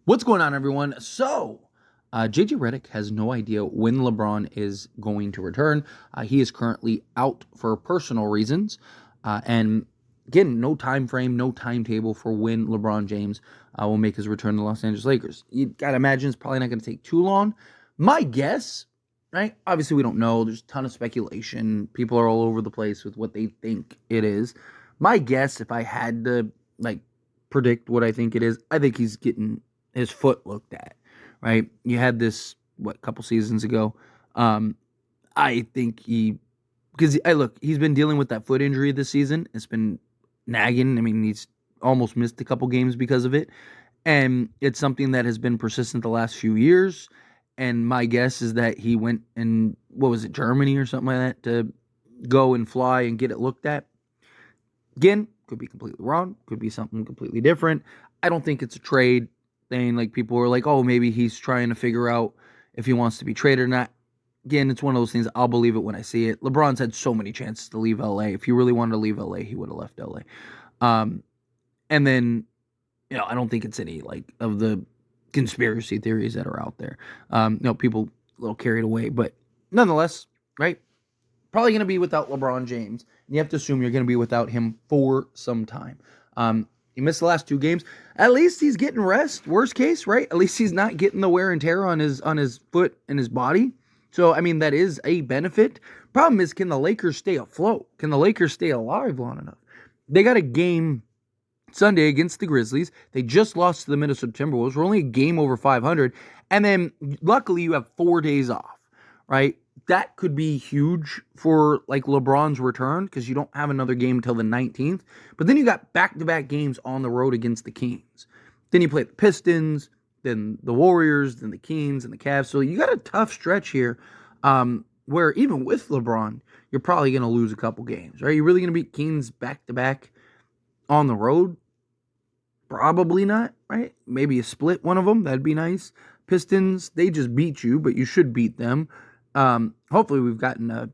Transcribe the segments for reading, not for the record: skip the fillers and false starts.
What's going on, everyone? JJ Redick has no idea when LeBron is going to return. He is currently out for personal reasons. And again, no time frame, no timetable for when LeBron James will make his return to the Los Angeles Lakers. You got to imagine it's probably not going to take too long. My guess, right? Obviously, we don't know. There's a ton of speculation. People are all over the place with what they think it is. My guess, if I had to, predict what I think it is, I think he's getting his foot looked at, right? You had this, couple seasons ago. I think he's been dealing with that foot injury this season. It's been nagging. I mean, he's almost missed a couple games because of it. And it's something that has been persistent the last few years. And my guess is that he went in, Germany or something like that, to go and fly and get it looked at. Again, could be completely wrong. Could be something completely different. I don't think it's a trade thing. Like, people are like, oh, maybe he's trying to figure out if he wants to be traded or not. Again, it's one of those things. I'll believe it when I see it. LeBron's had so many chances to leave LA. If he really wanted to leave LA, he would have left LA. And then, I don't think it's any of the conspiracy theories that are out there. People a little carried away, but nonetheless, right? Probably going to be without LeBron James. And you have to assume you're going to be without him for some time. He missed the last two games. At least he's getting rest. Worst case, right? At least he's not getting the wear and tear on his foot and his body. So, I mean, that is a benefit. Problem is, can the Lakers stay afloat? Can the Lakers stay alive long enough? They got a game Sunday against the Grizzlies. They just lost to the Minnesota Timberwolves. We're only a game over 500. And then, luckily, you have 4 days off, right? That could be huge for LeBron's return, because you don't have another game until the 19th. But then you got back-to-back games on the road against the Kings. Then you play the Pistons, then the Warriors, then the Kings and the Cavs. So you got a tough stretch here, where even with LeBron, you're probably going to lose a couple games, right? You're really going to beat Kings back-to-back on the road? Probably not, right? Maybe you split one of them. That'd be nice. Pistons, they just beat you, but you should beat them. Hopefully we've gotten a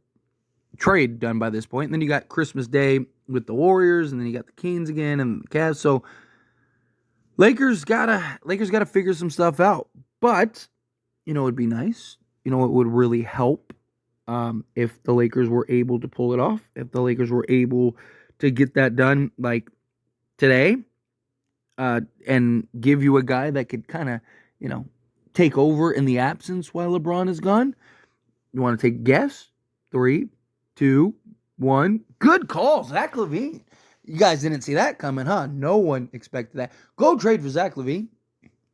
trade done by this point. And then you got Christmas Day with the Warriors, and then you got the Kings again and the Cavs. So Lakers gotta figure some stuff out. But it'd be nice. It would really help if the Lakers were able to pull it off. If the Lakers were able to get that done today, and give you a guy that could kind of take over in the absence while LeBron is gone. You want to take a guess? 3, 2, 1. Good call, Zach LaVine. You guys didn't see that coming, huh? No one expected that. Go trade for Zach LaVine,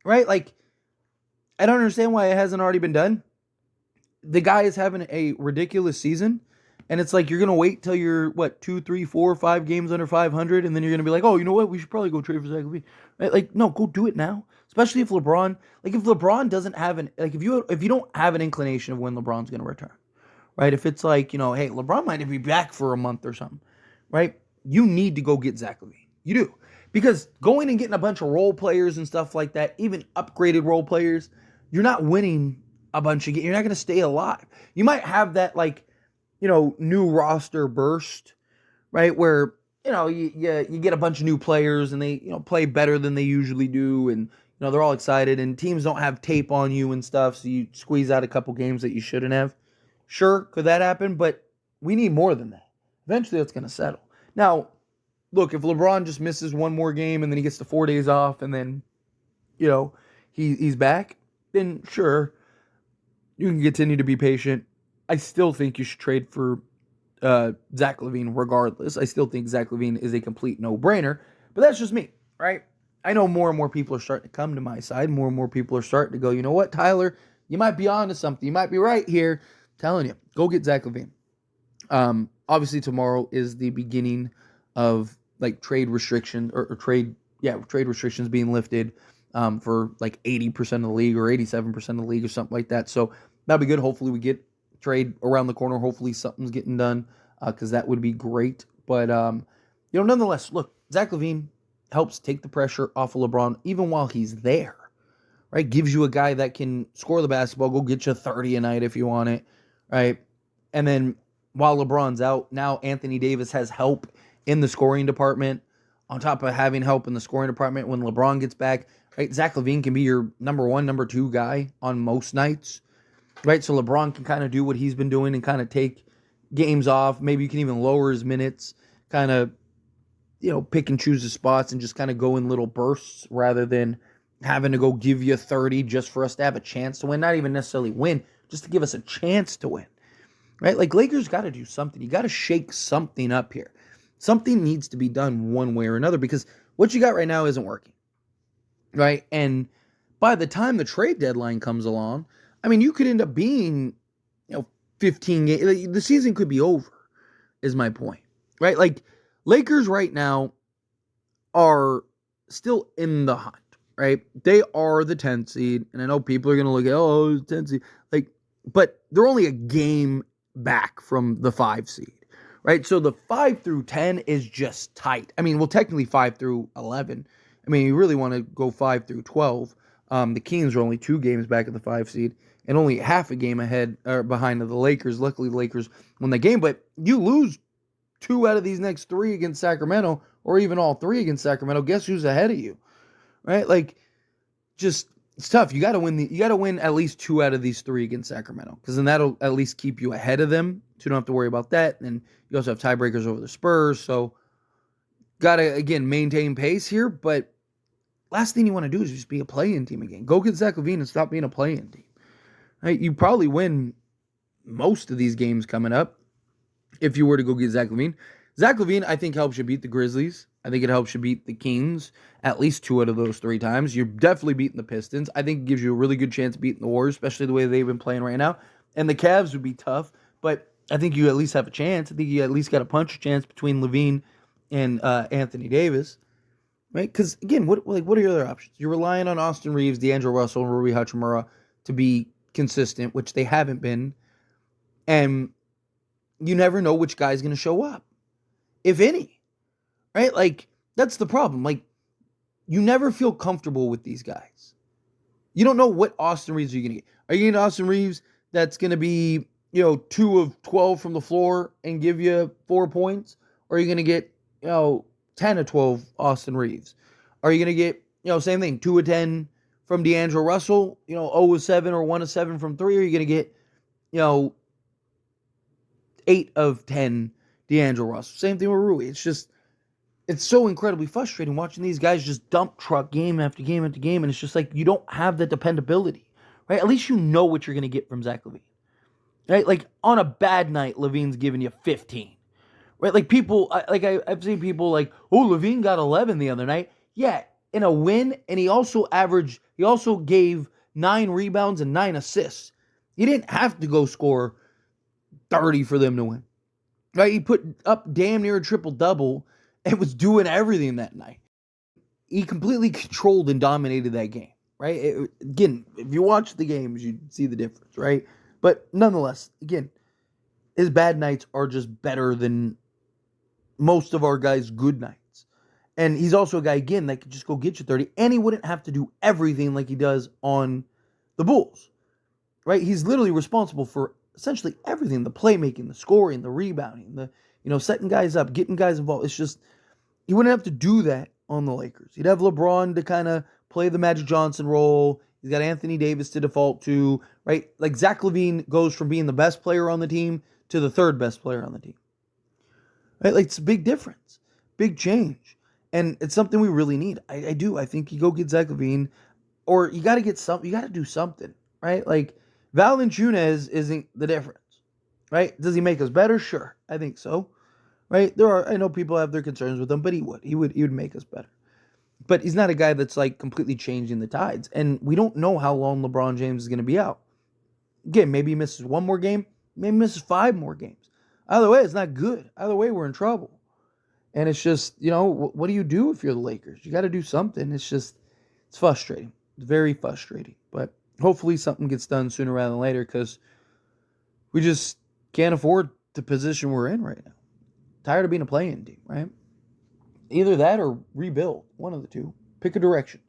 right? I don't understand why it hasn't already been done. The guy is having a ridiculous season, and it's you're going to wait till you're, 2, 3, 4, 5 games under 500, and then you're going to be like, oh, you know what? We should probably go trade for Zach LaVine. Right? No, go do it now. Especially if LeBron, if LeBron doesn't have if you don't have an inclination of when LeBron's going to return, right? If it's hey, LeBron might be back for a month or something, right? You need to go get Zach LaVine. You do. Because going and getting a bunch of role players and stuff like that, even upgraded role players, you're not winning a bunch of games. You're not going to stay alive. You might have that, new roster burst, right? Where, you get a bunch of new players and they, play better than they usually do. And, they're all excited, and teams don't have tape on you and stuff, so you squeeze out a couple games that you shouldn't have. Sure, could that happen? But we need more than that. Eventually, it's going to settle. Now, look, if LeBron just misses one more game and then he gets the 4 days off and then, he's back, then sure, you can continue to be patient. I still think you should trade for Zach LaVine regardless. I still think Zach LaVine is a complete no-brainer, but that's just me, right? I know more and more people are starting to come to my side. More and more people are starting to go, you know what, Tyler, you might be onto something. You might be right here. I'm telling you, go get Zach LaVine. Obviously, tomorrow is the beginning of trade restrictions or trade restrictions being lifted for 80% of the league or 87% of the league or something like that. So that'll be good. Hopefully, we get trade around the corner. Hopefully, something's getting done because that would be great. But nonetheless, look, Zach LaVine helps take the pressure off of LeBron even while he's there, right? Gives you a guy that can score the basketball, go get you 30 a night if you want it, right? And then while LeBron's out, now Anthony Davis has help in the scoring department on top of having help in the scoring department when LeBron gets back. right? Zach LaVine can be your number one, number two guy on most nights, right? So LeBron can kind of do what he's been doing and kind of take games off. Maybe you can even lower his minutes, kind of, pick and choose the spots and just kind of go in little bursts rather than having to go give you 30 just for us to have a chance to win. Not even necessarily win, just to give us a chance to win, right? Like, Lakers got to do something. You got to shake something up here. Something needs to be done one way or another because what you got right now isn't working, right? And by the time the trade deadline comes along, I mean, you could end up being, 15 games. The season could be over, is my point, right? Like, Lakers right now are still in the hunt, right? They are the 10th seed, and I know people are going to look at, 10th seed. But they're only a game back from the 5 seed, right? So the 5 through 10 is just tight. I mean, well, technically 5 through 11. I mean, you really want to go 5 through 12. The Kings are only 2 games back at the 5 seed and only half a game ahead or behind of the Lakers. Luckily, the Lakers won the game, but you lose 2 out of these next 3 against Sacramento, or even all 3 against Sacramento. Guess who's ahead of you, right? Like, just it's tough. You got to win. You got to win at least 2 out of these 3 against Sacramento, because then that'll at least keep you ahead of them. So you don't have to worry about that. And you also have tiebreakers over the Spurs. So got to again maintain pace here. But last thing you want to do is just be a play-in team again. Go get Zach LaVine and stop being a play-in team. Right? You probably win most of these games coming up if you were to go get Zach LaVine. Zach LaVine, I think, helps you beat the Grizzlies. I think it helps you beat the Kings at least 2 out of those 3 times. You're definitely beating the Pistons. I think it gives you a really good chance of beating the Warriors, especially the way they've been playing right now. And the Cavs would be tough, but I think you at least have a chance. I think you at least got a punch chance between LaVine and Anthony Davis, right? Because, again, what are your other options? You're relying on Austin Reeves, D'Angelo Russell, and Rui Hachimura to be consistent, which they haven't been. And you never know which guy's going to show up, if any, right? Like, that's the problem. Like, you never feel comfortable with these guys. You don't know what Austin Reeves are you going to get. Are you going to get Austin Reeves that's going to be, 2 of 12 from the floor and give you 4 points? Or are you going to get, 10 of 12 Austin Reeves? Are you going to get, same thing, 2 of 10 from D'Angelo Russell, 0 of 7 or 1 of 7 from 3? Or are you going to get, 8 of 10 D'Angelo Russell? Same thing with Rui. It's so incredibly frustrating watching these guys just dump truck game after game after game, and it's just like you don't have the dependability, right? At least you know what you're going to get from Zach LaVine, right? Like, on a bad night, LaVine's giving you 15, right? Like, people, I've seen people like, oh, LaVine got 11 the other night. Yeah, in a win, and he also gave 9 rebounds and 9 assists. He didn't have to go score 30 for them to win, right? He put up damn near a triple-double and was doing everything that night. He completely controlled and dominated that game, right? Again, if you watch the games, you see the difference, right? But nonetheless, again, his bad nights are just better than most of our guys' good nights. And he's also a guy, again, that could just go get you 30, and he wouldn't have to do everything like he does on the Bulls, right? He's literally responsible for essentially everything: the playmaking, the scoring, the rebounding, the setting guys up, getting guys involved. It's just, he wouldn't have to do that on the Lakers. He'd have LeBron to kind of play the Magic Johnson role. He's got Anthony Davis to default to, right? Like, Zach LaVine goes from being the best player on the team to the 3rd best player on the team, right? Like, it's a big difference, big change. And it's something we really need. I do. I think you go get Zach LaVine, or you got to get something. You got to do something, right? Like, Valanciunas isn't the difference, right? Does he make us better? Sure. I think so. Right? I know people have their concerns with him, but he would make us better. But he's not a guy that's like completely changing the tides. And we don't know how long LeBron James is going to be out. Again, maybe he misses 1 more game, maybe he misses 5 more games. Either way, it's not good. Either way, we're in trouble. And it's just, what do you do if you're the Lakers? You got to do something. It's frustrating. It's very frustrating. But hopefully something gets done sooner rather than later, because we just can't afford the position we're in right now. Tired of being a play-in team, right? Either that or rebuild. One of the two. Pick a direction.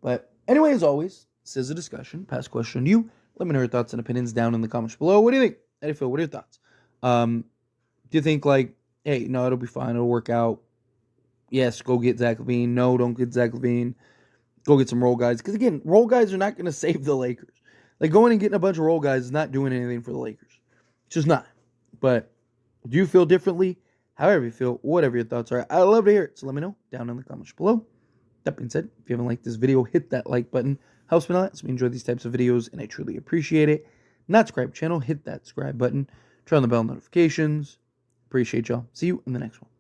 But anyway, as always, this is a discussion. Pass question to you. Let me know your thoughts and opinions down in the comments below. What do you think? How do you feel? What are your thoughts? Do you think, like, hey, no, it'll be fine. It'll work out. Yes, go get Zach LaVine. No, don't get Zach LaVine. Go get some role guys. Because, again, role guys are not going to save the Lakers. Like, going and getting a bunch of role guys is not doing anything for the Lakers. It's just not. But do you feel differently? However you feel, whatever your thoughts are, I'd love to hear it. So let me know down in the comments below. That being said, if you haven't liked this video, hit that like button. Helps me a lot. So we enjoy these types of videos, and I truly appreciate it. Not subscribe channel, hit that subscribe button. Turn on the bell notifications. Appreciate y'all. See you in the next one.